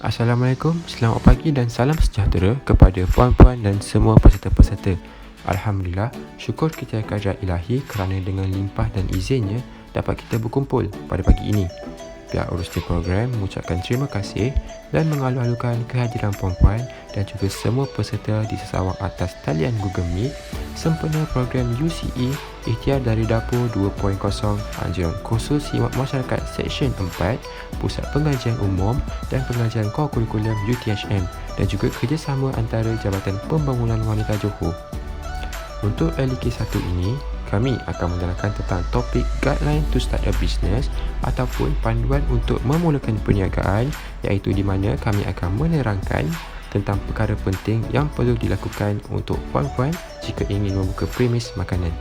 Assalamualaikum, selamat pagi dan salam sejahtera kepada puan-puan dan semua peserta-peserta. Alhamdulillah, syukur kita kehadrat ilahi kerana dengan limpah dan izinnya dapat kita berkumpul pada pagi ini. Pihak urusan program mengucapkan terima kasih dan mengalu-alukan kehadiran puan-puan dan juga semua peserta di sesawang atas talian Google Meet sempena program UCE Ikhtiar dari Dapur 2.0 Anjuran Khusus Khidmat Masyarakat Seksyen 4 Pusat Pengajian Umum dan Pengajian Core Kurikulum UTHM dan juga kerjasama antara Jabatan Pembangunan Wanita Johor. Untuk LK1 ini, kami akan menerangkan tentang topik Guideline to Start a Business ataupun panduan untuk memulakan perniagaan, iaitu di mana kami akan menerangkan tentang perkara penting yang perlu dilakukan untuk puan-puan jika ingin membuka premis makanan.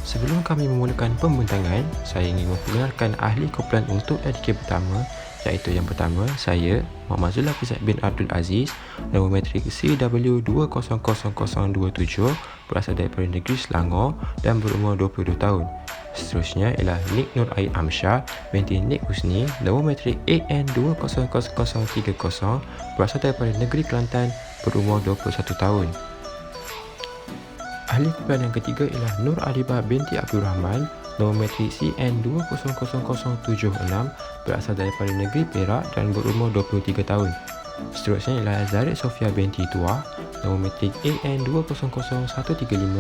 Sebelum kami memulakan pembentangan, saya ingin memperkenalkan ahli kumpulan untuk LK pertama, iaitu yang pertama, saya, Muhammad Zulhafizat bin Abdul Aziz, nombor matrik CW2000027, berasal daripada negeri Selangor dan berumur 22 tahun. Seterusnya ialah Nik Nur Aid Amsyar binti Nik Husni, nombor matrik AN2000030, berasal daripada negeri Kelantan, berumur 21 tahun. Ahli kumpulan yang ketiga ialah Nur Adibah binti Abdul Rahman, nombor matrik CN2000076, berasal daripada negeri Perak dan berumur 23 tahun. Seterusnya ialah Zarid Sofia binti Tuah, nombor matrik AN200135,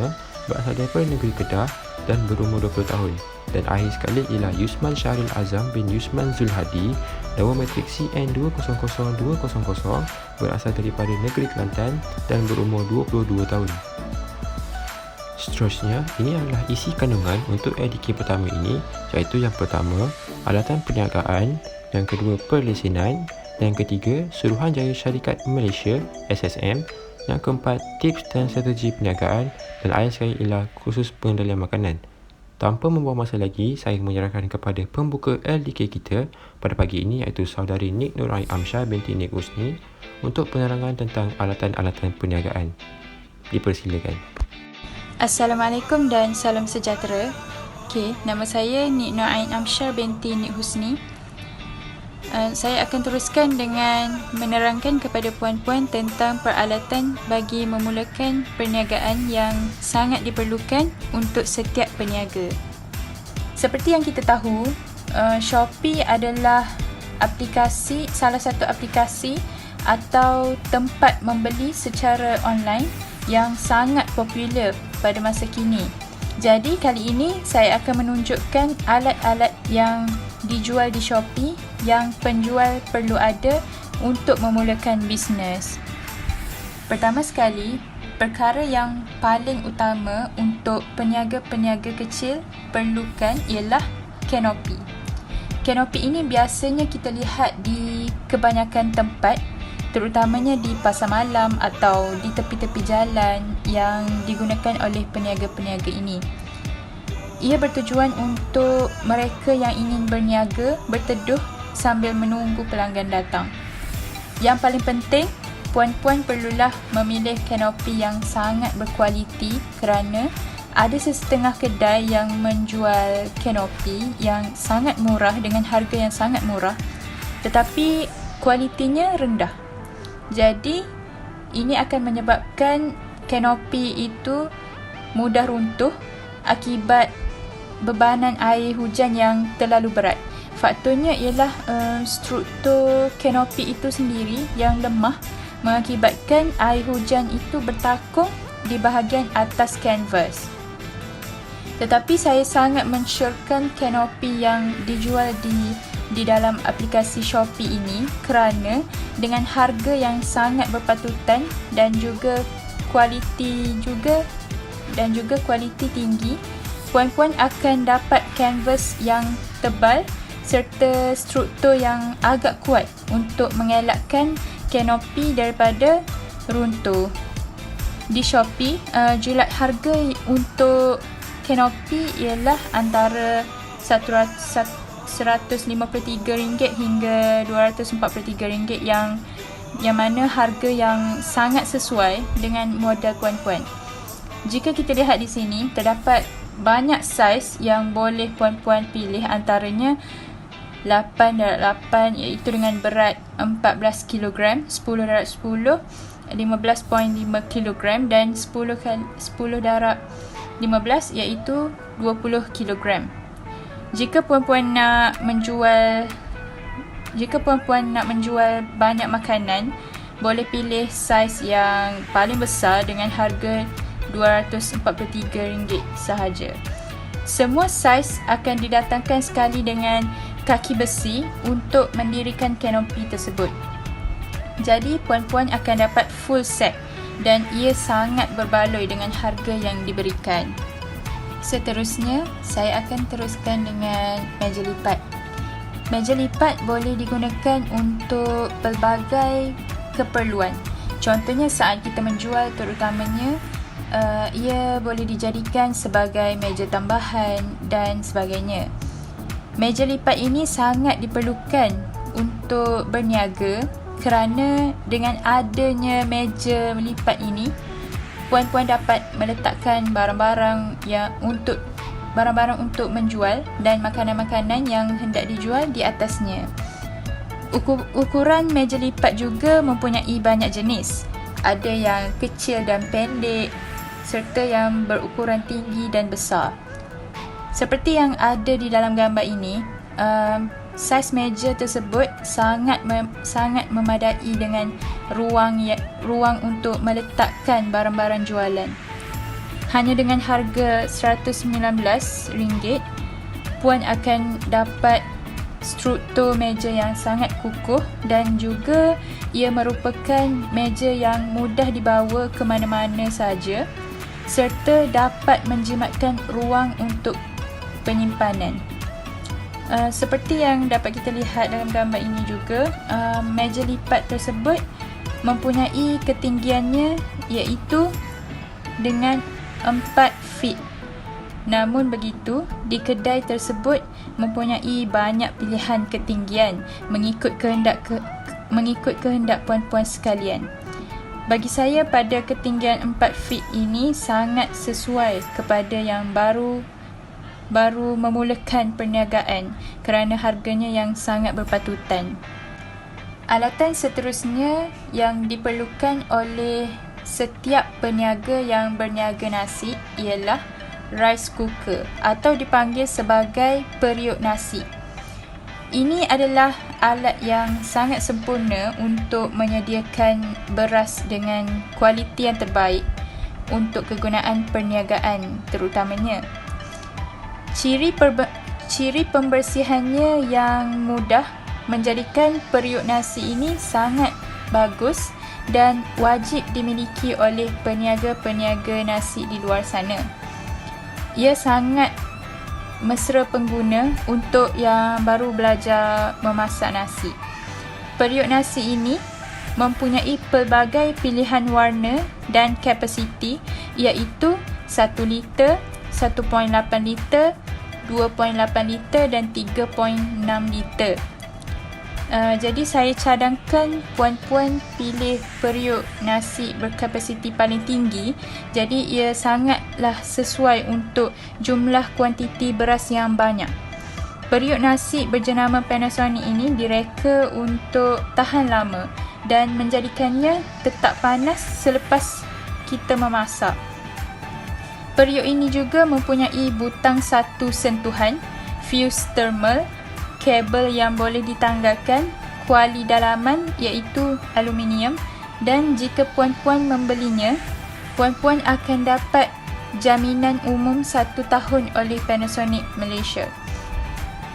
berasal daripada negeri Kedah dan berumur 20 tahun. Dan akhir sekali ialah Yusman Syahril Azam bin Yusman Zulhadi, nombor matrik CN200200, berasal daripada negeri Kelantan dan berumur 22 tahun. Seterusnya, ini adalah isi kandungan untuk LDK pertama ini, iaitu yang pertama, alatan perniagaan, yang kedua, perlesenan, yang ketiga, Suruhanjaya Syarikat Malaysia (SSM), yang keempat, tips dan strategi perniagaan, dan akhir sekali ialah khusus pengendalian makanan. Tanpa membuang masa lagi, saya menyerahkan kepada pembuka LDK kita pada pagi ini, iaitu saudari Nik Nur Aid Amsyar binti Nik Husni, untuk penerangan tentang alatan-alatan perniagaan. Dipersilakan. Assalamualaikum dan salam sejahtera. Nama saya Nik Nur Aid Amsyar binti Nik Husni. Saya akan teruskan dengan menerangkan kepada puan-puan tentang peralatan bagi memulakan perniagaan yang sangat diperlukan untuk setiap peniaga. Seperti yang kita tahu, Shopee adalah salah satu aplikasi atau tempat membeli secara online yang sangat popular pada masa kini. Jadi kali ini saya akan menunjukkan alat-alat yang dijual di Shopee yang penjual perlu ada untuk memulakan bisnes. Pertama sekali, perkara yang paling utama untuk peniaga-peniaga kecil perlukan ialah kanopi. Kanopi ini biasanya kita lihat di kebanyakan tempat, terutamanya di pasar malam atau di tepi-tepi jalan yang digunakan oleh peniaga-peniaga ini. Ia bertujuan untuk mereka yang ingin berniaga berteduh sambil menunggu pelanggan datang. Yang paling penting, puan-puan perlulah memilih kanopi yang sangat berkualiti kerana ada sesetengah kedai yang menjual kanopi yang sangat murah dengan harga yang sangat murah, tetapi kualitinya rendah. Jadi, ini akan menyebabkan kanopi itu mudah runtuh akibat bebanan air hujan yang terlalu berat. Faktornya ialah struktur kanopi itu sendiri yang lemah mengakibatkan air hujan itu bertakung di bahagian atas kanvas. Tetapi saya sangat mensyorkan kanopi yang dijual di dalam aplikasi Shopee ini kerana dengan harga yang sangat berpatutan dan juga kualiti tinggi, puan-puan akan dapat kanvas yang tebal serta struktur yang agak kuat untuk mengelakkan kanopi daripada runtuh. Di Shopee, julat harga untuk kanopi ialah antara RM153 hingga RM243 yang mana harga yang sangat sesuai dengan modal puan-puan. Jika kita lihat di sini, terdapat banyak saiz yang boleh puan-puan pilih, antaranya 8/8 iaitu dengan berat 14 kg, 10/10 15.5 kg dan 10/15 iaitu 20 kg. Jika puan-puan nak menjual banyak makanan, boleh pilih saiz yang paling besar dengan harga RM243 sahaja. Semua saiz akan didatangkan sekali dengan kaki besi untuk mendirikan kanopi tersebut. Jadi puan-puan akan dapat full set dan ia sangat berbaloi dengan harga yang diberikan. Seterusnya, saya akan teruskan dengan meja lipat. Meja lipat boleh digunakan untuk pelbagai keperluan. Contohnya saat kita menjual terutamanya, ia boleh dijadikan sebagai meja tambahan dan sebagainya. Meja lipat ini sangat diperlukan untuk berniaga kerana dengan adanya meja lipat ini, puan-puan dapat meletakkan barang-barang untuk menjual dan makanan-makanan yang hendak dijual di atasnya. Ukuran meja lipat juga mempunyai banyak jenis. Ada yang kecil dan pendek serta yang berukuran tinggi dan besar. Seperti yang ada di dalam gambar ini, saiz meja tersebut sangat memadai dengan ruang untuk meletakkan barang-barang jualan. Hanya dengan harga RM119, puan akan dapat struktur meja yang sangat kukuh dan juga ia merupakan meja yang mudah dibawa ke mana-mana saja serta dapat menjimatkan ruang untuk penyimpanan. Seperti yang dapat kita lihat dalam gambar ini juga, meja lipat tersebut mempunyai ketinggiannya iaitu dengan 4 feet. Namun begitu, di kedai tersebut mempunyai banyak pilihan ketinggian mengikut kehendak puan-puan sekalian. Bagi saya, pada ketinggian 4 feet ini sangat sesuai kepada yang baru memulakan perniagaan kerana harganya yang sangat berpatutan. Alatan seterusnya yang diperlukan oleh setiap peniaga yang berniaga nasi ialah rice cooker atau dipanggil sebagai periuk nasi. Ini adalah alat yang sangat sempurna untuk menyediakan beras dengan kualiti yang terbaik untuk kegunaan perniagaan terutamanya. Ciri pembersihannya yang mudah menjadikan periuk nasi ini sangat bagus dan wajib dimiliki oleh peniaga-peniaga nasi di luar sana. Ia sangat mesra pengguna untuk yang baru belajar memasak nasi. Periuk nasi ini mempunyai pelbagai pilihan warna dan kapasiti iaitu 1 liter, 1.8 liter, 2.8 liter dan 3.6 liter. Jadi saya cadangkan puan-puan pilih periuk nasi berkapasiti paling tinggi. Jadi ia sangatlah sesuai untuk jumlah kuantiti beras yang banyak. Periuk nasi berjenama Panasonic ini direka untuk tahan lama dan menjadikannya tetap panas selepas kita memasak. Periuk ini juga mempunyai butang satu sentuhan, fuse thermal, kabel yang boleh ditanggalkan, kuali dalaman iaitu aluminium dan jika puan-puan membelinya, puan-puan akan dapat jaminan umum 1 tahun oleh Panasonic Malaysia.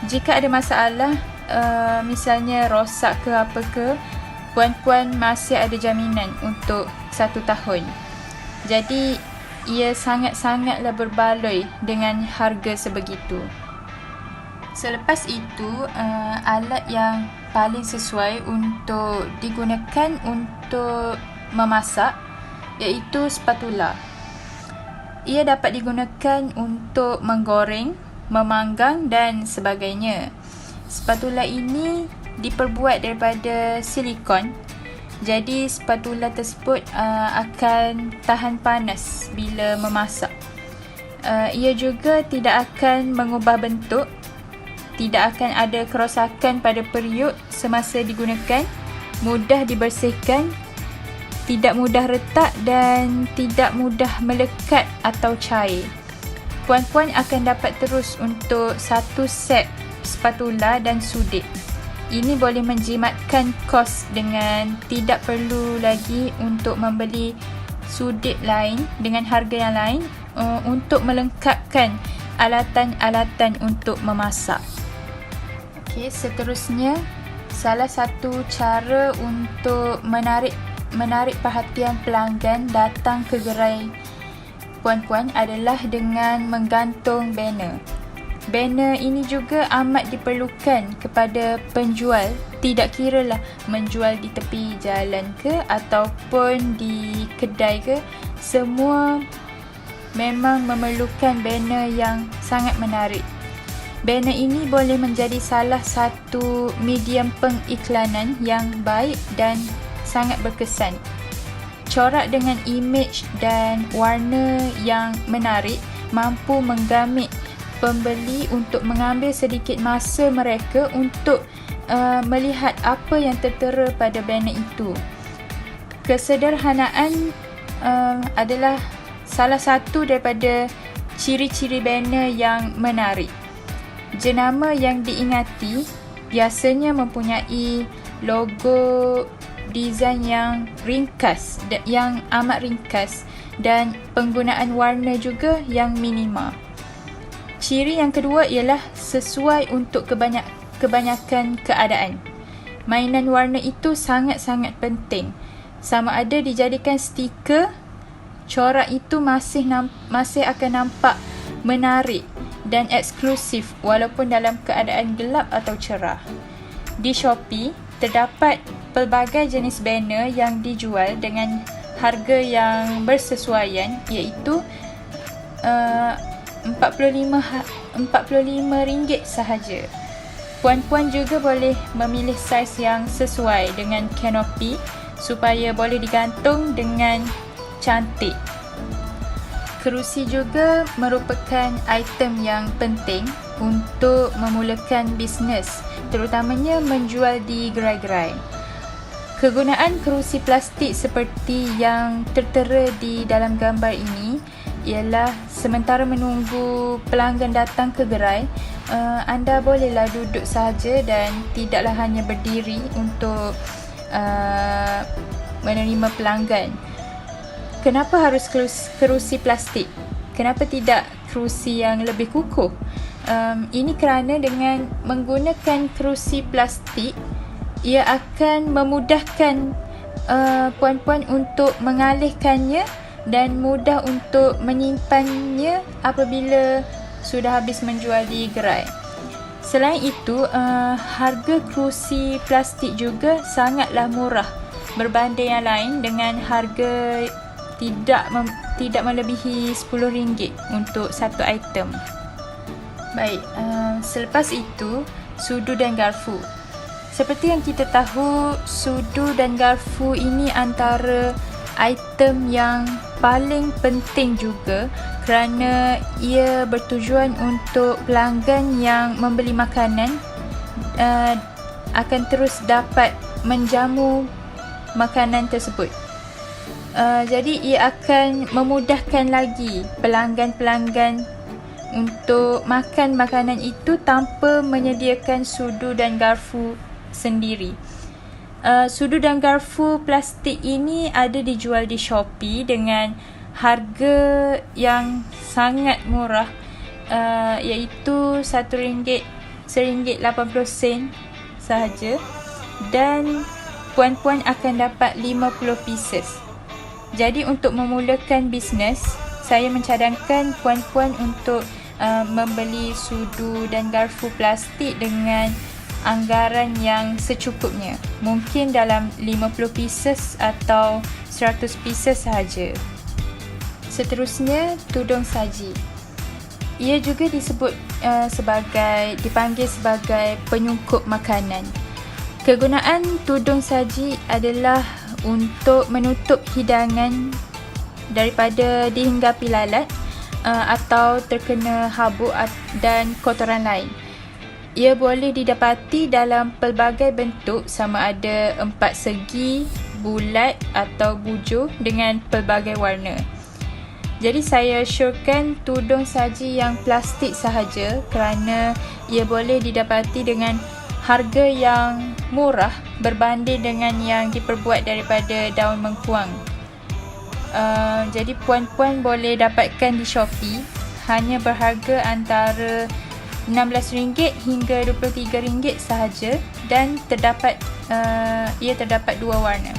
Jika ada masalah, misalnya rosak ke apa ke, puan-puan masih ada jaminan untuk 1 tahun. Jadi, ia sangat-sangatlah berbaloi dengan harga sebegitu. Selepas itu, alat yang paling sesuai untuk digunakan untuk memasak iaitu spatula. Ia dapat digunakan untuk menggoreng, memanggang dan sebagainya. Spatula ini diperbuat daripada silikon. Jadi spatula tersebut akan tahan panas bila memasak. Ia juga tidak akan mengubah bentuk tidak akan ada kerosakan pada periuk semasa digunakan, mudah dibersihkan, tidak mudah retak dan tidak mudah melekat atau cair. Puan-puan akan dapat terus untuk satu set spatula dan sudik. Ini boleh menjimatkan kos dengan tidak perlu lagi untuk membeli sudik lain dengan harga yang lain untuk melengkapkan alatan-alatan untuk memasak. Okey, seterusnya salah satu cara untuk menarik perhatian pelanggan datang ke gerai puan-puan adalah dengan menggantung banner. Banner ini juga amat diperlukan kepada penjual, tidak kiralah menjual di tepi jalan ke ataupun di kedai ke, semua memang memerlukan banner yang sangat menarik. Banner ini boleh menjadi salah satu medium pengiklanan yang baik dan sangat berkesan. Corak dengan imej dan warna yang menarik mampu menggamit pembeli untuk mengambil sedikit masa mereka untuk melihat apa yang tertera pada banner itu. Kesederhanaan adalah salah satu daripada ciri-ciri banner yang menarik. Jenama yang diingati biasanya mempunyai logo desain yang ringkas, yang amat ringkas dan penggunaan warna juga yang minima. Ciri yang kedua ialah sesuai untuk kebanyakan keadaan. Mainan warna itu sangat-sangat penting. Sama ada dijadikan stiker, corak itu masih akan nampak menarik dan eksklusif walaupun dalam keadaan gelap atau cerah. Di Shopee terdapat pelbagai jenis banner yang dijual dengan harga yang bersesuaian, iaitu RM45 sahaja. Puan-puan juga boleh memilih saiz yang sesuai dengan kanopi supaya boleh digantung dengan cantik. Kerusi juga merupakan item yang penting untuk memulakan bisnes, terutamanya menjual di gerai-gerai. Kegunaan kerusi plastik seperti yang tertera di dalam gambar ini ialah sementara menunggu pelanggan datang ke gerai, anda bolehlah duduk sahaja dan tidaklah hanya berdiri untuk menerima pelanggan. Kenapa harus kerusi plastik? Kenapa tidak kerusi yang lebih kukuh? Ini kerana dengan menggunakan kerusi plastik, ia akan memudahkan puan-puan untuk mengalihkannya dan mudah untuk menyimpannya apabila sudah habis menjual di gerai. Selain itu, harga kerusi plastik juga sangatlah murah berbanding yang lain, dengan harga tidak melebihi RM10 untuk satu item. Baik, selepas itu sudu dan garfu. Seperti yang kita tahu, sudu dan garfu ini antara item yang paling penting juga kerana ia bertujuan untuk pelanggan yang membeli makanan akan terus dapat menjamu makanan tersebut. Jadi ia akan memudahkan lagi pelanggan-pelanggan untuk makan makanan itu tanpa menyediakan sudu dan garfu sendiri. Sudu dan garfu plastik ini ada dijual di Shopee dengan harga yang sangat murah, iaitu RM1.80 sahaja, dan puan-puan akan dapat 50 pieces. Jadi untuk memulakan bisnes, saya mencadangkan puan-puan untuk membeli sudu dan garfu plastik dengan anggaran yang secukupnya. Mungkin dalam 50 pieces atau 100 pieces sahaja. Seterusnya, tudung saji. Ia juga dipanggil sebagai penyungkup makanan. Kegunaan tudung saji adalah untuk menutup hidangan daripada dihinggapi lalat atau terkena habuk dan kotoran lain. Ia boleh didapati dalam pelbagai bentuk, sama ada 4 segi, bulat atau bujur dengan pelbagai warna. Jadi saya syorkan tudung saji yang plastik sahaja kerana ia boleh didapati dengan harga yang murah berbanding dengan yang diperbuat daripada daun mengkuang. Jadi puan-puan boleh dapatkan di Shopee, hanya berharga antara RM16 hingga RM23 sahaja dan ia terdapat 2 warna.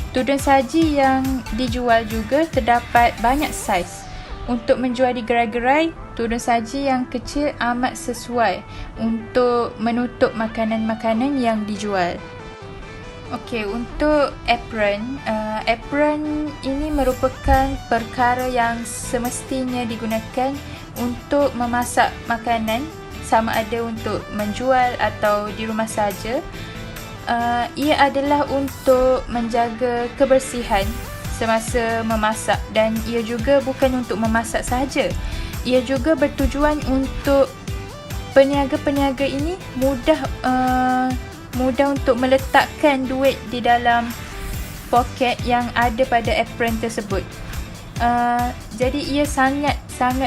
Tudung saji yang dijual juga terdapat banyak saiz. Untuk menjual di gerai-gerai, tudung saji yang kecil amat sesuai untuk menutup makanan-makanan yang dijual. Okey, untuk apron, apron ini merupakan perkara yang semestinya digunakan untuk memasak makanan, sama ada untuk menjual atau di rumah saja. Ia adalah untuk menjaga kebersihan semasa memasak dan ia juga bukan untuk memasak sahaja. Ia juga bertujuan untuk peniaga-peniaga ini mudah untuk meletakkan duit di dalam poket yang ada pada apron tersebut. Jadi ia sangat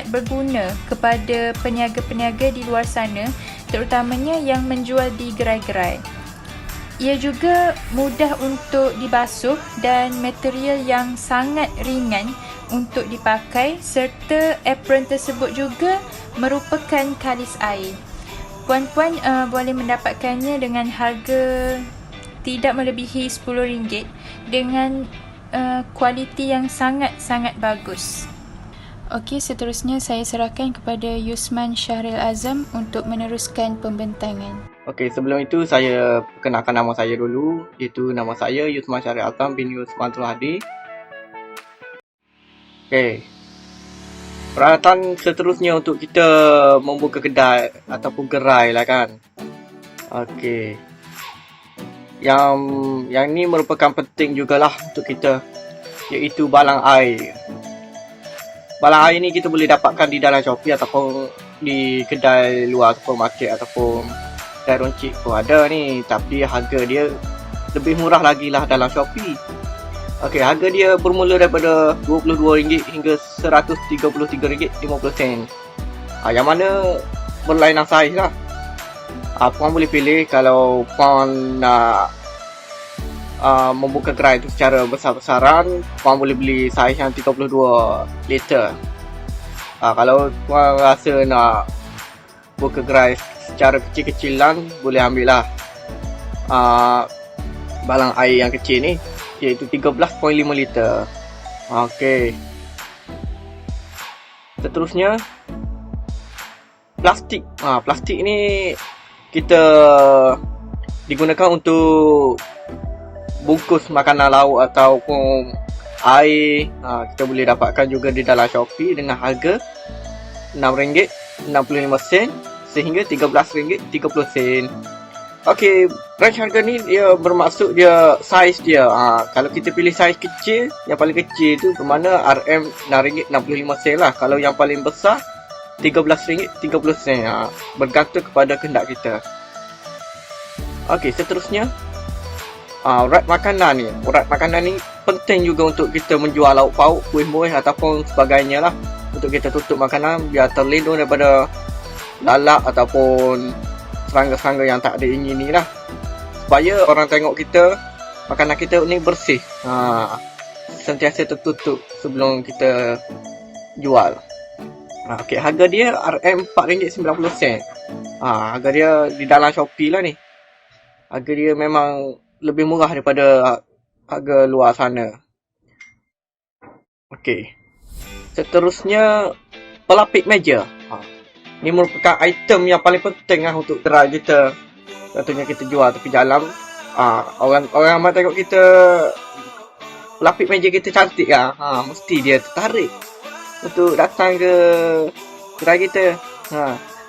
berguna kepada peniaga-peniaga di luar sana, terutamanya yang menjual di gerai-gerai. Ia juga mudah untuk dibasuh dan material yang sangat ringan untuk dipakai, serta apron tersebut juga merupakan kalis air. Puan-puan boleh mendapatkannya dengan harga tidak melebihi RM10 dengan kualiti yang sangat-sangat bagus. Okey, seterusnya saya serahkan kepada Yusman Syahril Azam untuk meneruskan pembentangan. Okey, sebelum itu saya perkenalkan nama saya dulu, iaitu nama saya Yusman Syahril Azam bin Yusman Hadi. Okey. Peralatan seterusnya untuk kita membuka kedai ataupun gerai lah kan. Okey. Yang ni merupakan penting jugalah untuk kita, iaitu balang air. Balang air ni kita boleh dapatkan di dalam Shopee ataupun di kedai luar supermarket ataupun kedai roncik pun ada ni, tapi harga dia lebih murah lagi lah dalam Shopee. Okey, harga dia bermula daripada RM22 hingga RM133.50. Yang mana berlainan saiz lah. Puan boleh pilih kalau puan nak membuka gerai tu secara besar-besaran, puan boleh beli saiz yang 32 liter. Kalau puan rasa nak buka gerai secara kecil-kecilan, boleh ambil lah balang air yang kecil ni, iaitu 13.5 liter. Okey. Seterusnya, plastik. Plastik ni kita digunakan untuk bungkus makanan lauk ataupun air. Kita boleh dapatkan juga di dalam Shopee dengan harga RM6.65 sehingga RM13.30. Okey, range harga ni dia bermaksud dia saiz dia. Kalau kita pilih saiz kecil, yang paling kecil tu bermakna RM6.65 lah. Kalau yang paling besar RM13.30. Bergantung kepada kehendak kita. Okey, seterusnya urat makanan ni. Urat makanan ni penting juga untuk kita menjual lauk pauk, kuih-muih ataupun sebagainya lah, untuk kita tutup makanan biar terlindung daripada lalak ataupun serangga-serangga yang tak ada ingin ni lah, supaya orang tengok kita, makanan kita ni bersih, sentiasa tertutup sebelum kita jual. Okey, harga dia RM4.90. Harga dia di dalam Shopee lah ni. Harga dia memang lebih murah daripada harga luar sana. Okey. Seterusnya, pelapik meja. Ini merupakan item yang paling penting lah untuk gerai kita. Contohnya kita jual tepi jalan. Orang ramai tengok kita pelapik meja kita cantik lah. Mesti dia tertarik untuk datang ke gerai kita.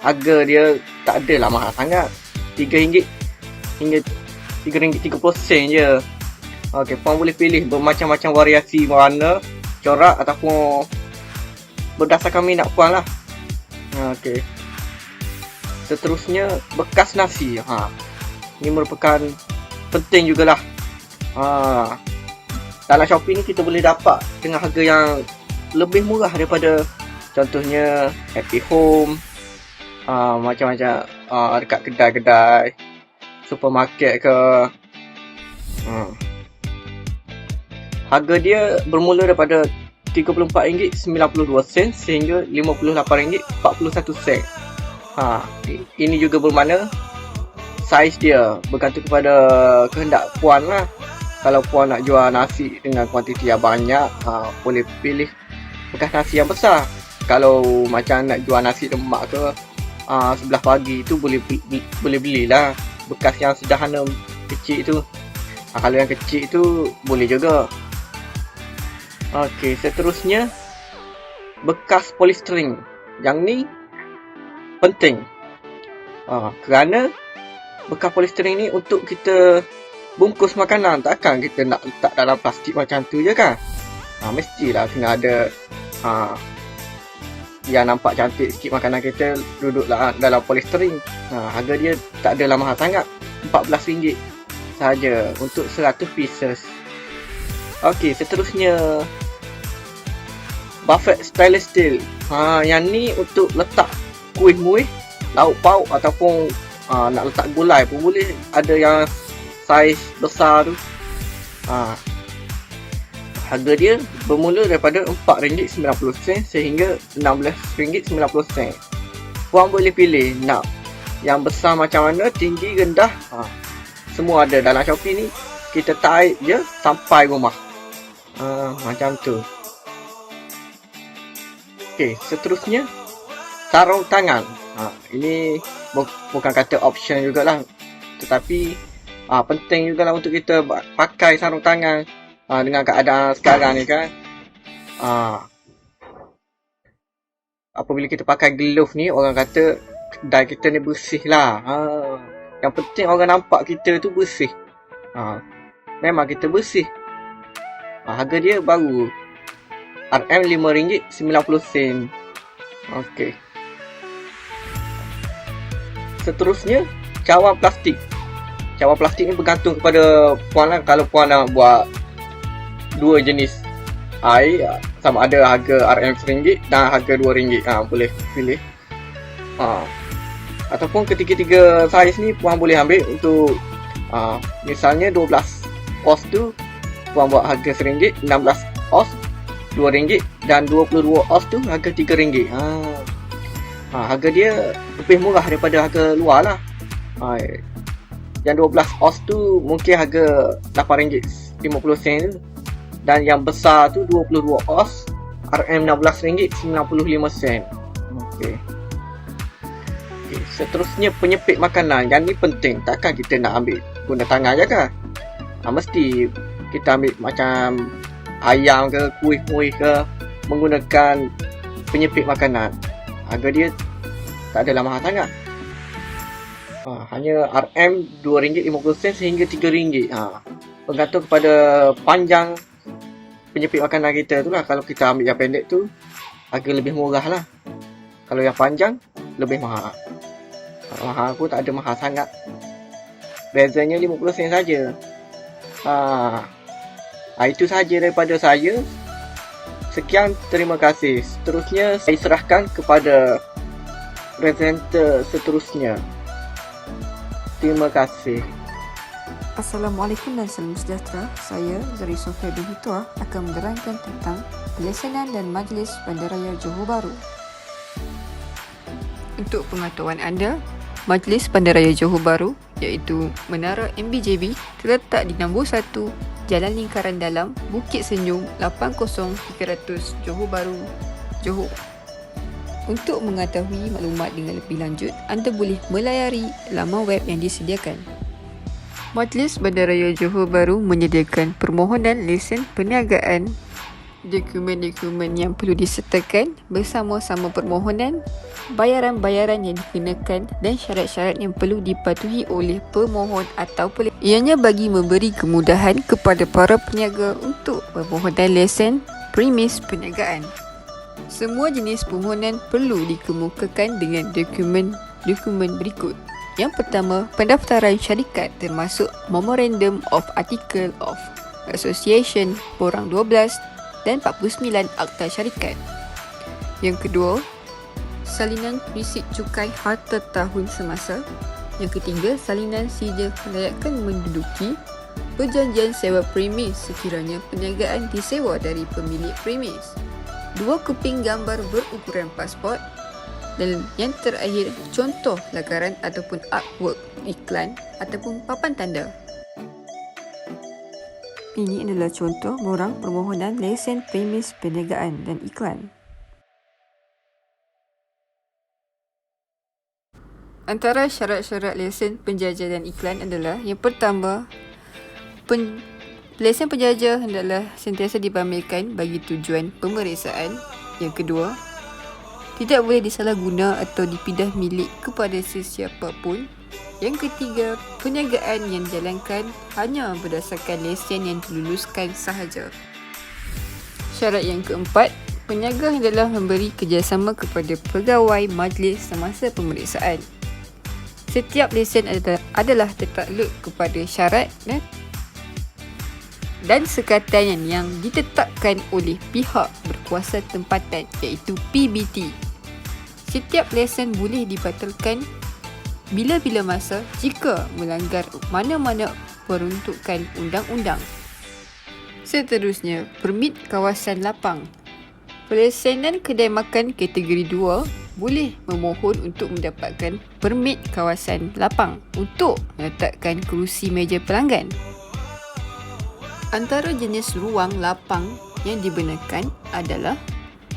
Harga dia tak adalah mahal sangat. RM3 hingga RM3.30 je. Okey, puan boleh pilih bermacam-macam variasi warna, corak ataupun berdasarkan minat puan lah. Okey. Seterusnya, bekas nasi. Ini merupakan penting jugalah. Dalam Shopee ni kita boleh dapat dengan harga yang lebih murah daripada contohnya Happy Home, macam-macam dekat kedai-kedai supermarket ke. Harga dia bermula daripada RM34.92 sehingga RM58.41. Ini juga bermakna saiz dia bergantung kepada kehendak puan lah. Kalau puan nak jual nasi dengan kuantiti yang banyak, boleh pilih bekas nasi yang besar. Kalau macam nak jual nasi lemak ke, sebelah pagi tu boleh belilah bekas yang sederhana kecil tu. Kalau yang kecil tu boleh juga. Okey, seterusnya bekas polystyrene. Yang ni penting. Kerana bekas polystyrene ni untuk kita bungkus makanan. Takkan kita nak letak dalam plastik macam tu je kan? Mestilah kena ada yang nampak cantik sikit makanan kita duduk dalam polystyrene. Harga dia tak adalah mahal sangat, RM14 sahaja untuk 100 pieces. Okey, seterusnya buffet stainless steel. Yang ni untuk letak kuih-muih, lauk pauk ataupun nak letak gulai pun boleh. Ada yang saiz besar tu. Harga dia bermula daripada RM4.90 sehingga RM16.90. Puan boleh pilih nak yang besar macam mana, tinggi, rendah. Semua ada dalam Shopee ni. Kita tarik je sampai rumah. Macam tu. Okey, seterusnya sarung tangan. Ini bukan kata option jugalah, tetapi penting jugalah untuk kita pakai sarung tangan dengan keadaan sekarang ni kan. Apabila kita pakai glove ni, orang kata kedai kita ni bersih lah. Yang penting orang nampak kita tu bersih. Memang kita bersih. Harga dia baru RM5.90. Okey. Seterusnya, cawan plastik. Cawan plastik ni bergantung kepada puan lah. Kalau puan nak buat dua jenis air, sama ada harga RM1 dan harga RM2, boleh pilih. Ataupun ketiga-tiga saiz ni puan boleh ambil untuk misalnya 12 oz tu puan buat harga RM1, 16 oz RM2 dan 22 oz tu harga RM3. Harga dia lebih murah daripada harga luar lah. Yang 12 oz tu mungkin harga RM8.50 tu, dan yang besar tu 22 oz RM16.95. Okey. Seterusnya penyepit makanan. Yang ni penting. Takkan kita nak ambil guna tangan je kan? Mesti kita ambil macam ayam ke, kuih-kuih ke, menggunakan penyepit makanan. Harga dia tak adalah mahal sangat. Hanya RM2.50 sehingga RM3. Bergantung kepada panjang penyepit makanan kita tu lah. Kalau kita ambil yang pendek tu, harga lebih murah lah. Kalau yang panjang, lebih mahal. Mahal pun tak ada mahal sangat. Bezanya 50 sen saja. Itu saja daripada saya. Sekian, terima kasih. Seterusnya saya serahkan kepada presenter seterusnya. Terima kasih. Assalamualaikum dan salam sejahtera. Saya Zari Sofia bin Hituah akan menerangkan tentang Pelesenan dan Majlis Bandaraya Johor Bahru. Untuk pengetahuan anda, Majlis Bandaraya Johor Bahru iaitu Menara MBJB terletak di nombor 1 Jalan Lingkaran Dalam, Bukit Senyum 80300 Johor Bahru, Johor. Untuk mengetahui maklumat dengan lebih lanjut, anda boleh melayari laman web yang disediakan. Majlis Bandaraya Johor Bahru menyediakan permohonan lesen perniagaan, dokumen-dokumen yang perlu disertakan bersama-sama permohonan, bayaran-bayaran yang dikenakan dan syarat-syarat yang perlu dipatuhi oleh pemohon atau pelesena. Ianya bagi memberi kemudahan kepada para peniaga untuk permohonan lesen premis perniagaan. Semua jenis permohonan perlu dikemukakan dengan dokumen dokumen berikut. Yang pertama, pendaftaran syarikat termasuk Memorandum of Article of Association Borang 12 dan 49 Akta Syarikat. Yang kedua, salinan resit cukai harta tahun semasa. Yang ketiga, salinan sijil kelayakan menduduki, perjanjian sewa premis sekiranya perniagaan disewa dari pemilik premis, 2 keping gambar berukuran pasport, dan yang terakhir, contoh lakaran ataupun artwork iklan ataupun papan tanda. Ini adalah contoh borang permohonan lesen premis perniagaan dan iklan. Antara syarat-syarat lesen penjajah dan iklan adalah yang pertama, lesen penjajah hendaklah sentiasa dipamerkan bagi tujuan pemeriksaan. Yang kedua, tidak boleh disalahguna atau dipindah milik kepada sesiapa pun. Yang ketiga, perniagaan yang dijalankan hanya berdasarkan lesen yang diluluskan sahaja. Syarat yang keempat, peniaga hendaklah memberi kerjasama kepada pegawai majlis semasa pemeriksaan. Setiap lesen adalah tertakluk kepada syarat dan sekatan yang ditetapkan oleh pihak berkuasa tempatan iaitu PBT. Setiap lesen boleh dibatalkan bila-bila masa jika melanggar mana-mana peruntukan undang-undang. Seterusnya, permit kawasan lapang. Pelesenan kedai makan kategori 2 boleh memohon untuk mendapatkan permit kawasan lapang untuk meletakkan kerusi meja pelanggan. Antara jenis ruang lapang yang dibenarkan adalah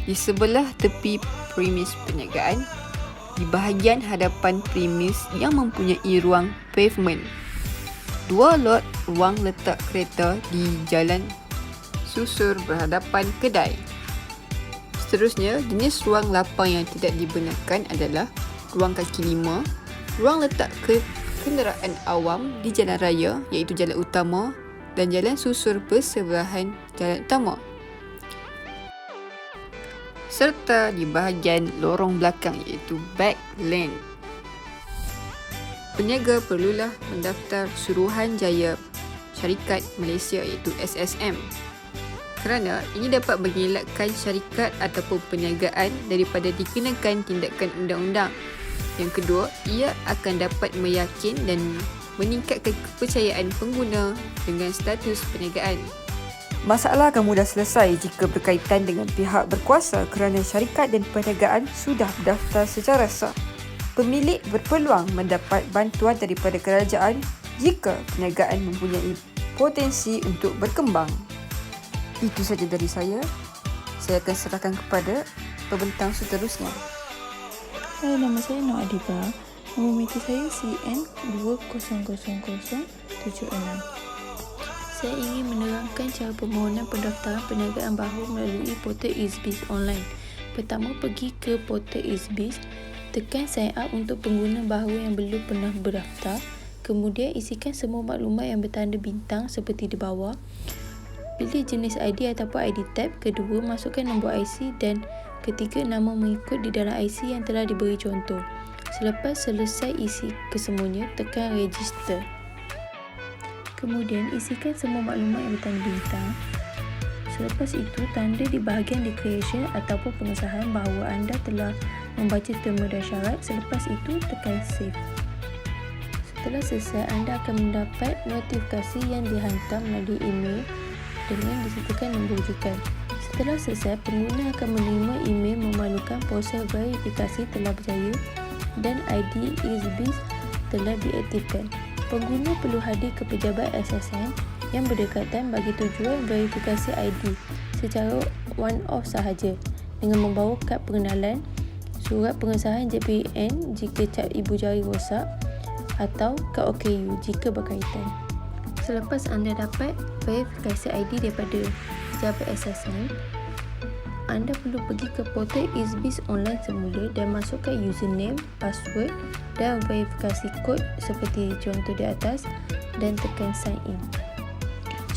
di sebelah tepi premis perniagaan, di bahagian hadapan premis yang mempunyai ruang pavement, 2 lot ruang letak kereta di jalan susur berhadapan kedai. Seterusnya, jenis ruang lapang yang tidak dibenarkan adalah ruang kaki 5, ruang letak kenderaan awam di jalan raya iaitu jalan utama dan jalan susur bersebelahan jalan utama, serta di bahagian lorong belakang iaitu back lane. Peniaga perlulah mendaftar Suruhanjaya Syarikat Malaysia iaitu SSM, kerana ini dapat mengelakkan syarikat ataupun perniagaan daripada dikenakan tindakan undang-undang. Yang kedua, ia akan dapat meyakin dan meningkatkan kepercayaan pengguna dengan status perniagaan. Masalah akan mudah selesai jika berkaitan dengan pihak berkuasa kerana syarikat dan perniagaan sudah berdaftar secara sah. Pemilik berpeluang mendapat bantuan daripada kerajaan jika perniagaan mempunyai potensi untuk berkembang. Itu saja dari saya. Saya akan serahkan kepada pembentang seterusnya. Hai, nama saya Nur Adiba. Nombor meter saya CN200076. Saya ingin menerangkan cara permohonan pendaftaran perniagaan baru melalui portal Izbiz online. Pertama, pergi ke portal Izbiz, tekan sign up untuk pengguna baru yang belum pernah berdaftar. Kemudian isikan semua maklumat yang bertanda bintang seperti di bawah. Pilih jenis ID ataupun ID tab. Kedua, masukkan nombor IC dan ketiga, nama mengikut di dalam IC yang telah diberi contoh. Selepas selesai isi kesemuanya, tekan register. Kemudian, isikan semua maklumat yang bertanda bintang. Selepas itu, tanda di bahagian declaration ataupun pengesahan bahawa anda telah membaca terma dan syarat. Selepas itu, tekan save. Setelah selesai, anda akan mendapat notifikasi yang dihantar melalui email dengan disertakan nombor rujukan. Setelah selesai, pengguna akan menerima email memaklumkan proses verifikasi telah berjaya dan ID Izbiz telah diaktifkan. Pengguna perlu hadir ke pejabat SSM yang berdekatan bagi tujuan verifikasi ID secara one-off sahaja dengan membawa kad pengenalan, surat pengesahan JPN jika cap ibu jari rosak atau kad OKU jika berkaitan. Selepas anda dapat verifikasi ID daripada pejabat SSM, anda perlu pergi ke portal Izbiz online semula dan masukkan username, password dan verifikasi kod seperti contoh di atas dan tekan sign in.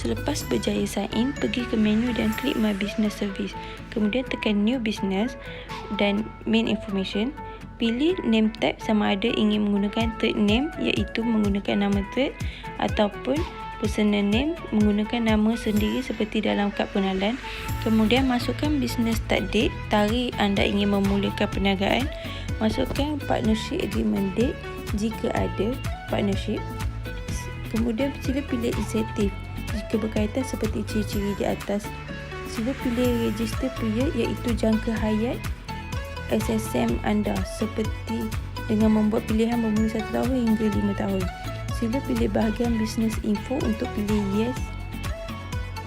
Selepas berjaya sign in, pergi ke menu dan klik My Business Service. Kemudian tekan New Business dan Main Information. Pilih name type sama ada ingin menggunakan third name iaitu menggunakan nama third ataupun personal name menggunakan nama sendiri seperti dalam kad pengenalan. Kemudian masukkan business start date, tarikh anda ingin memulakan perniagaan. Masukkan partnership agreement date jika ada partnership. Kemudian sila pilih insentif jika berkaitan seperti ciri-ciri di atas. Sila pilih register period iaitu jangka hayat SSM anda seperti dengan membuat pilihan bermula 1 tahun hingga 5 tahun. Sila pilih bahagian business info untuk pilih yes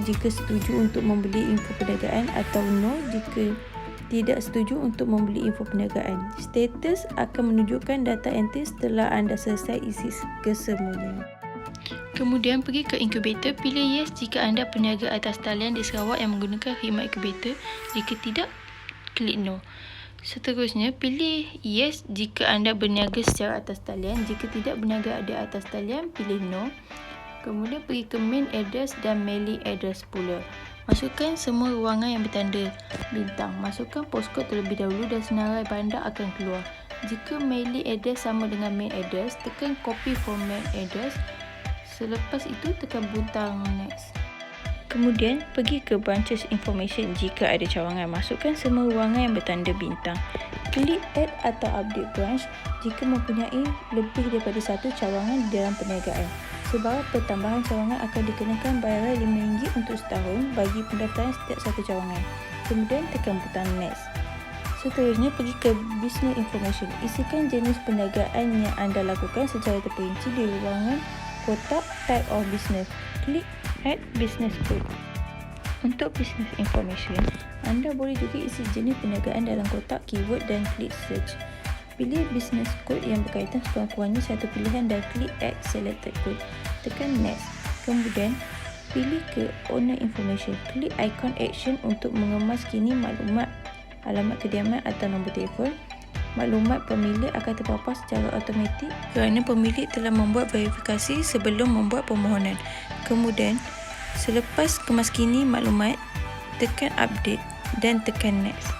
jika setuju untuk membeli info perniagaan atau no jika tidak setuju untuk membeli info perniagaan. Status akan menunjukkan data entry setelah anda selesai isi kesemuanya. Kemudian pergi ke inkubator, pilih yes jika anda peniaga atas talian di Sarawak yang menggunakan khidmat inkubator. Jika tidak, klik no. Seterusnya, pilih yes jika anda berniaga secara atas talian. Jika tidak berniaga di atas talian, pilih no. Kemudian pergi ke main address dan mailing address pula. Masukkan semua ruangan yang bertanda bintang. Masukkan postcode terlebih dahulu dan senarai bandar akan keluar. Jika mailing address sama dengan main address, tekan copy from main address. Selepas itu, tekan butang next. Kemudian, pergi ke branches information jika ada cawangan. Masukkan semua ruangan yang bertanda bintang. Klik add atau update branch jika mempunyai lebih daripada satu cawangan di dalam perniagaan. Sebab pertambahan cawangan akan dikenakan bayaran RM5 untuk setahun bagi pendaftaran setiap satu cawangan. Kemudian tekan butang next. Seterusnya, pergi ke business information. Isikan jenis perniagaan yang anda lakukan secara terperinci di ruangan kotak type of business. Klik add business code. Untuk business information, anda boleh juga isi jenis perniagaan dalam kotak keyword dan klik search. Pilih business code yang berkaitan sekurang-kurangnya satu pilihan dan klik add selected code. Tekan next. Kemudian, pilih ke owner information. Klik ikon action untuk mengemas kini maklumat alamat kediaman atau nombor telefon. Maklumat pemilik akan terpapar secara automatik kerana pemilik telah membuat verifikasi sebelum membuat permohonan. Kemudian, selepas kemaskini maklumat, tekan update dan tekan next.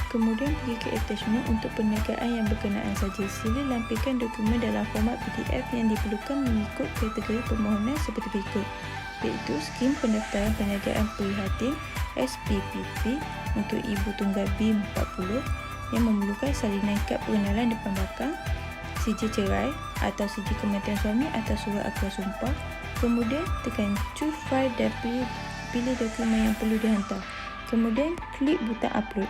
Kemudian pergi ke attachment untuk perniagaan yang berkenaan saja. Sila lampirkan dokumen dalam format PDF yang diperlukan mengikut kategori permohonan seperti berikut, iaitu skim pendaftaran perniagaan prihatin SPPP untuk ibu tunggal B40 yang memerlukan salinan kad pengenalan depan belakang, sijil cerai atau sijil kematian suami atau surat akta sumpah. Kemudian tekan choose file dan pilih dokumen yang perlu dihantar. Kemudian klik butang upload.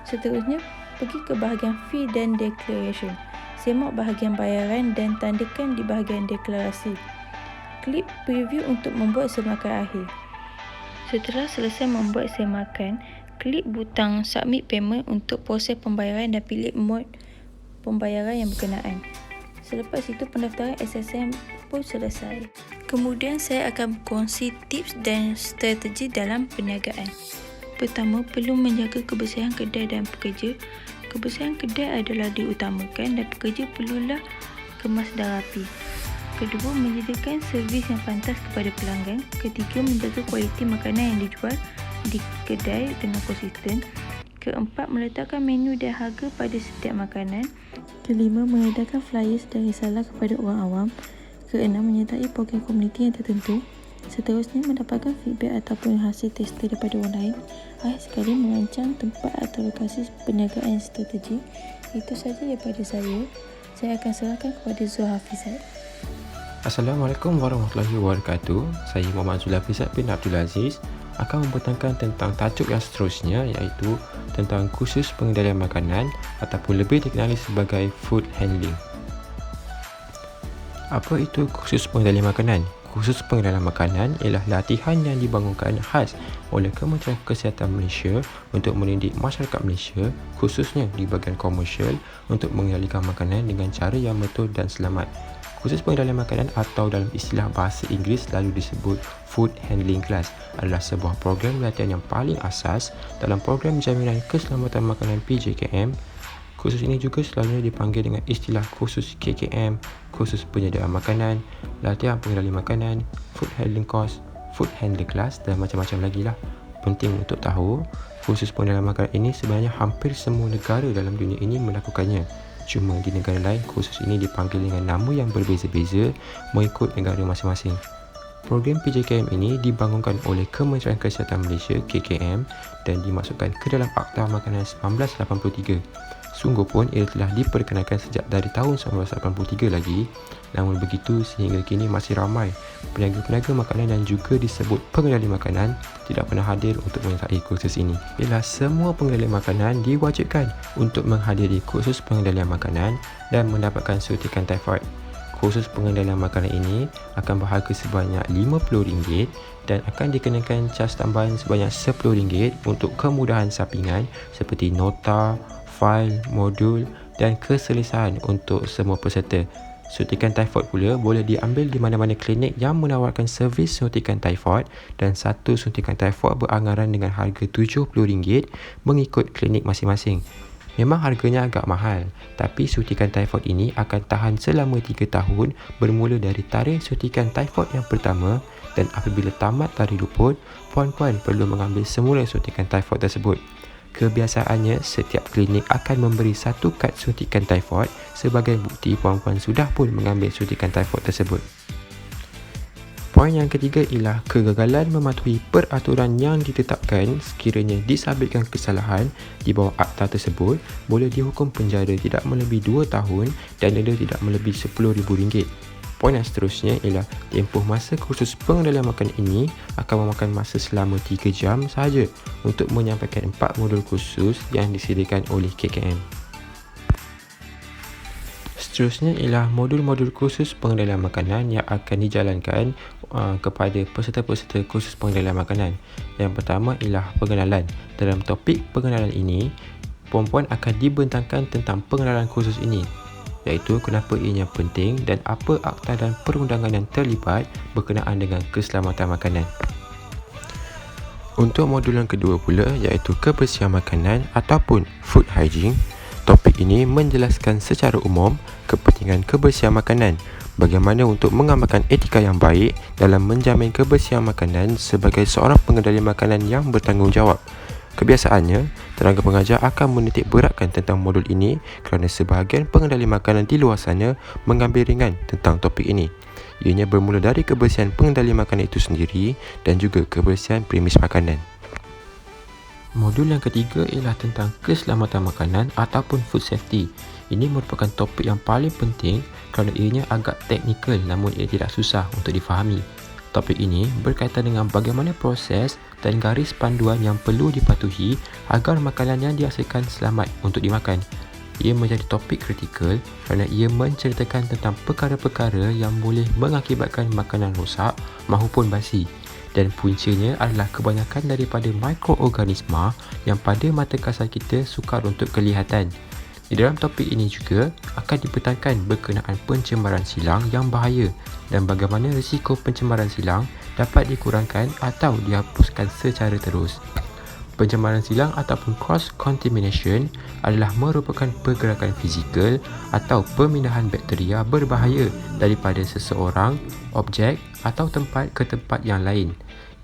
Seterusnya, pergi ke bahagian fee dan declaration. Semak bahagian bayaran dan tandakan di bahagian deklarasi. Klik preview untuk membuat semakan akhir. Setelah selesai membuat semakan, klik butang submit payment untuk proses pembayaran dan pilih mode pembayaran yang berkenaan. Selepas itu, pendaftaran SSM pun selesai. Kemudian saya akan berkongsi tips dan strategi dalam perniagaan. Pertama, perlu menjaga kebersihan kedai dan pekerja. Kebersihan kedai adalah diutamakan dan pekerja perlulah kemas dan rapi. Kedua, menyediakan servis yang pantas kepada pelanggan. Ketiga, menjaga kualiti makanan yang dijual di kedai dengan konsisten. Keempat, meletakkan menu dan harga pada setiap makanan. Kelima, mengedarkan flyers dan risalah kepada orang awam. Keenam, menyertai program komuniti yang tertentu. Seterusnya, mendapatkan feedback ataupun hasil tester daripada orang lain. Akhir sekali, merancang tempat atau lokasi perniagaan strategi. Itu sahaja daripada saya. Saya akan serahkan kepada Zul Hafizat. Assalamualaikum warahmatullahi wabarakatuh. Saya Muhammad Zulhafizat bin Abdul Aziz akan membentangkan tentang tajuk yang seterusnya, iaitu tentang kursus pengendalian makanan ataupun lebih dikenali sebagai food handling. Apa itu kursus pengendalian makanan? Kursus pengendalian makanan ialah latihan yang dibangunkan khas oleh Kementerian Kesihatan Malaysia untuk mendidik masyarakat Malaysia, khususnya di bahagian komersial, untuk mengendalikan makanan dengan cara yang betul dan selamat. Kursus pengendalian makanan atau dalam istilah bahasa Inggeris selalu disebut Food Handling Class adalah sebuah program latihan yang paling asas dalam program jaminan keselamatan makanan PJKM. Kursus ini juga selalunya dipanggil dengan istilah kursus KKM, kursus penyediaan makanan, latihan pengendalian makanan, food handling course, food handling class dan macam-macam lagi lah. Penting untuk tahu, Kursus pengenalan makanan ini sebenarnya hampir semua negara dalam dunia ini melakukannya. Cuma di negara lain, kursus ini dipanggil dengan nama yang berbeza-beza mengikut negara masing-masing. Program PJKM ini dibangunkan oleh Kementerian Kesihatan Malaysia (KKM) dan dimasukkan ke dalam Akta Makanan 1983. Sungguh pun ia telah diperkenalkan sejak dari tahun 1983 lagi. Namun begitu, sehingga kini masih ramai peniaga-peniaga makanan dan juga disebut pengendali makanan tidak pernah hadir untuk menyertai kursus ini. Bila semua pengendali makanan diwajibkan untuk menghadiri kursus pengendalian makanan dan mendapatkan suntikan typhoid. Kursus pengendalian makanan ini akan berharga sebanyak RM50 dan akan dikenakan cas tambahan sebanyak RM10 untuk kemudahan sampingan seperti nota, fail, modul dan keselesaan untuk semua peserta. Suntikan typhoid pula boleh diambil di mana-mana klinik yang menawarkan servis suntikan typhoid dan satu suntikan typhoid beranggaran dengan harga RM70 mengikut klinik masing-masing. Memang harganya agak mahal, tapi suntikan typhoid ini akan tahan selama 3 tahun bermula dari tarikh suntikan typhoid yang pertama dan apabila tamat tarikh luput, puan-puan perlu mengambil semula suntikan typhoid tersebut. Kebiasaannya, setiap klinik akan memberi satu kad suntikan typhoid sebagai bukti puan-puan sudah pun mengambil suntikan typhoid tersebut. Poin yang ketiga ialah kegagalan mematuhi peraturan yang ditetapkan sekiranya disabitkan kesalahan di bawah akta tersebut boleh dihukum penjara tidak melebihi 2 tahun dan denda tidak melebihi RM10,000. Poin yang seterusnya ialah tempoh masa kursus pengendalian makanan ini akan memakan masa selama 3 jam sahaja untuk menyampaikan 4 modul khusus yang disediakan oleh KKM. Seterusnya ialah modul-modul khusus pengendalian makanan yang akan dijalankan kepada peserta-peserta kursus pengendalian makanan. Yang pertama ialah pengenalan. Dalam topik pengenalan ini, puan-puan akan dibentangkan tentang pengenalan kursus ini, iaitu kenapa ianya penting dan apa akta dan perundangan yang terlibat berkenaan dengan keselamatan makanan. Untuk modul yang kedua pula, iaitu kebersihan makanan ataupun food hygiene, topik ini menjelaskan secara umum kepentingan kebersihan makanan, bagaimana untuk mengamalkan etika yang baik dalam menjamin kebersihan makanan sebagai seorang pengendali makanan yang bertanggungjawab. Kebiasaannya, tenaga pengajar akan menitik beratkan tentang modul ini kerana sebahagian pengendali makanan di luar sana mengambil ringan tentang topik ini. Ianya bermula dari kebersihan pengendali makanan itu sendiri dan juga kebersihan premis makanan. Modul yang ketiga ialah tentang keselamatan makanan ataupun food safety. Ini merupakan topik yang paling penting kerana ianya agak teknikal namun ia tidak susah untuk difahami. Topik ini berkaitan dengan bagaimana proses dan garis panduan yang perlu dipatuhi agar makanan yang dihasilkan selamat untuk dimakan. Ia menjadi topik kritikal kerana ia menceritakan tentang perkara-perkara yang boleh mengakibatkan makanan rosak maupun basi. Dan puncanya adalah kebanyakan daripada mikroorganisma yang pada mata kasar kita sukar untuk kelihatan. Di dalam topik ini juga akan dipetangkan berkenaan pencemaran silang yang bahaya dan bagaimana risiko pencemaran silang dapat dikurangkan atau dihapuskan secara terus. Pencemaran silang ataupun cross-contamination adalah merupakan pergerakan fizikal atau pemindahan bakteria berbahaya daripada seseorang, objek atau tempat ke tempat yang lain.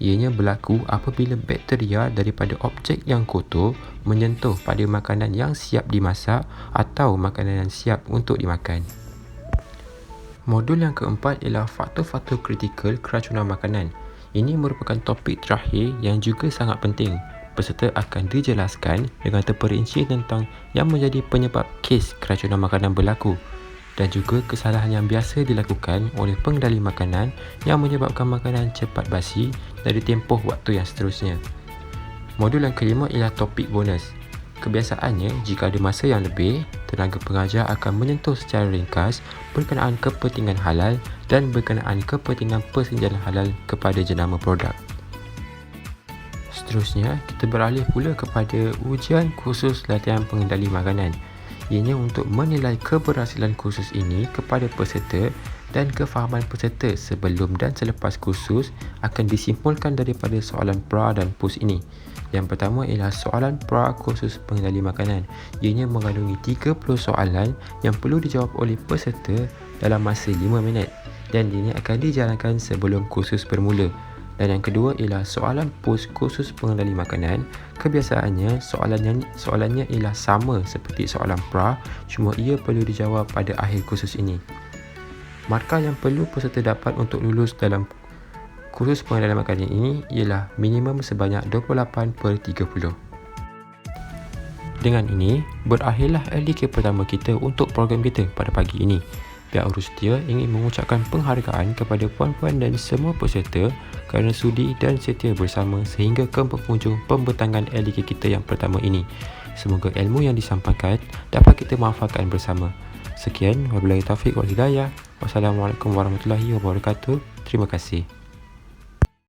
Ianya berlaku apabila bakteria daripada objek yang kotor menyentuh pada makanan yang siap dimasak atau makanan yang siap untuk dimakan. Modul yang keempat ialah faktor-faktor kritikal keracunan makanan. Ini merupakan topik terakhir yang juga sangat penting. Peserta akan dijelaskan dengan terperinci tentang yang menjadi penyebab kes keracunan makanan berlaku dan juga kesalahan yang biasa dilakukan oleh pengendali makanan yang menyebabkan makanan cepat basi dari tempoh waktu yang seterusnya. Modul yang kelima ialah topik bonus. Kebiasaannya, jika ada masa yang lebih, tenaga pengajar akan menyentuh secara ringkas berkenaan kepentingan halal dan berkenaan kepentingan persenjalan halal kepada jenama produk. Seterusnya, kita beralih pula kepada ujian kursus latihan pengendali makanan. Ianya untuk menilai keberhasilan kursus ini kepada peserta dan kefahaman peserta sebelum dan selepas kursus akan disimpulkan daripada soalan pra dan pus ini. Yang pertama ialah soalan pra kursus pengendali makanan. Ianya mengandungi 30 soalan yang perlu dijawab oleh peserta dalam masa 5 minit dan ini akan dijalankan sebelum kursus bermula. Dan yang kedua ialah soalan POS kursus pengendali makanan. Kebiasaannya soalannya ialah sama seperti soalan pra, cuma ia perlu dijawab pada akhir kursus ini. Markah yang perlu peserta dapat untuk lulus dalam kursus pengendalian makanan ini ialah minimum sebanyak 28/30. Dengan ini, berakhirlah LDK pertama kita untuk program kita pada pagi ini. Pihak Urustia ingin mengucapkan penghargaan kepada puan-puan dan semua peserta kerana sudi dan setia bersama sehingga ke penghujung pembentangan LDK kita yang pertama ini. Semoga ilmu yang disampaikan dapat kita manfaatkan bersama. Sekian, wabillahi taufiq wal hidayah. Wassalamualaikum warahmatullahi wabarakatuh. Terima kasih.